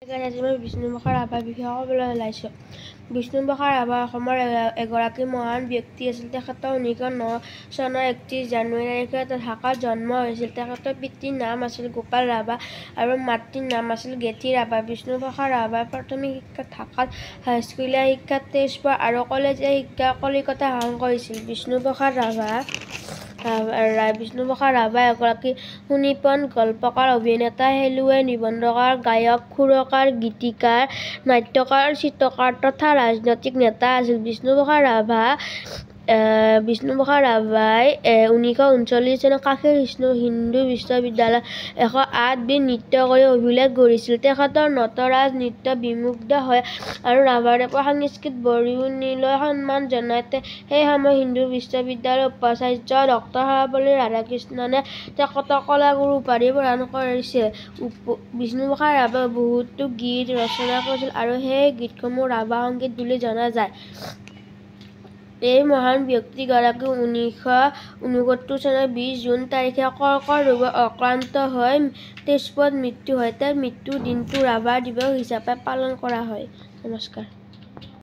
আজি মই বিষ্ণুপ্ৰসাদ ৰাভাৰ বিষয়ে ক'বলৈ ওলাইছোঁ। বিষ্ণুপ্ৰসাদ ৰাভা অসমৰ এগৰাকী মহান ব্যক্তি আছিল। তেখেতৰ 1909 চনৰ 31 জানুৱাৰী তাৰিখে ঢাকাত জন্ম হৈছিল। তেখেতৰ পিতৃৰ নাম আছিল গোপাল ৰাভা আৰু মাতৃৰ নাম আছিল গেঠি ৰাভা। বিষ্ণুপ্ৰসাদ ৰাভাই প্ৰাথমিক শিক্ষা ঢাকাত, হাইস্কুলীয়া শিক্ষা তেজপুৰ আৰু কলেজীয়া শিক্ষা কলিকতাত গ্ৰহণ কৰিছিল। বিষ্ণুপ্ৰসাদ ৰাভা এগৰাকী সুনিপুণ গল্পকাৰ, অভিনেতা, খেলুৱৈ, নিবন্ধকাৰ, গায়ক, সুৰকাৰ, গীতিকাৰ, নাট্যকাৰ, চিত্ৰকাৰ তথা ৰাজনৈতিক নেতা আছিল। বিষ্ণুপ্ৰসাদ ৰাভাই 1939 চনত কাশীৰ হিন্দু বিশ্ববিদ্যালয়ত 108 দিন নৃত্য কৰি অভিলেখ গঢ়িছিল। তেখেতৰ নটৰাজ নৃত্য বিমুগ্ধ হয় আৰু ৰাভাদেৱৰ সংস্কৃত বৰঙণিলৈ সন্মান জনাই সেই সময়ত হিন্দু বিশ্ববিদ্যালয়ৰ উপাচাৰ্য ড সৰ্বপল্লী ৰাধাকৃষ্ণনে তেখেতক কলাগুৰু উপাধি প্ৰদান কৰিছিল। বিষ্ণুপ্ৰসাদ ৰাভাই বহুতো গীত ৰচনা কৰিছিল আৰু সেই গীতসমূহ ৰাভা সংগীত বুলি জনা যায়। এই মহান ব্যক্তিগৰাকী 1969 চনৰ 20 জুন তাৰিখে কৰ্কট ৰোগত আক্ৰান্ত হৈ তেজপুৰত মৃত্যু হয়। তেওঁৰ মৃত্যুৰ দিনটো ৰাভা দিৱস হিচাপে পালন কৰা হয়। নমস্কাৰ।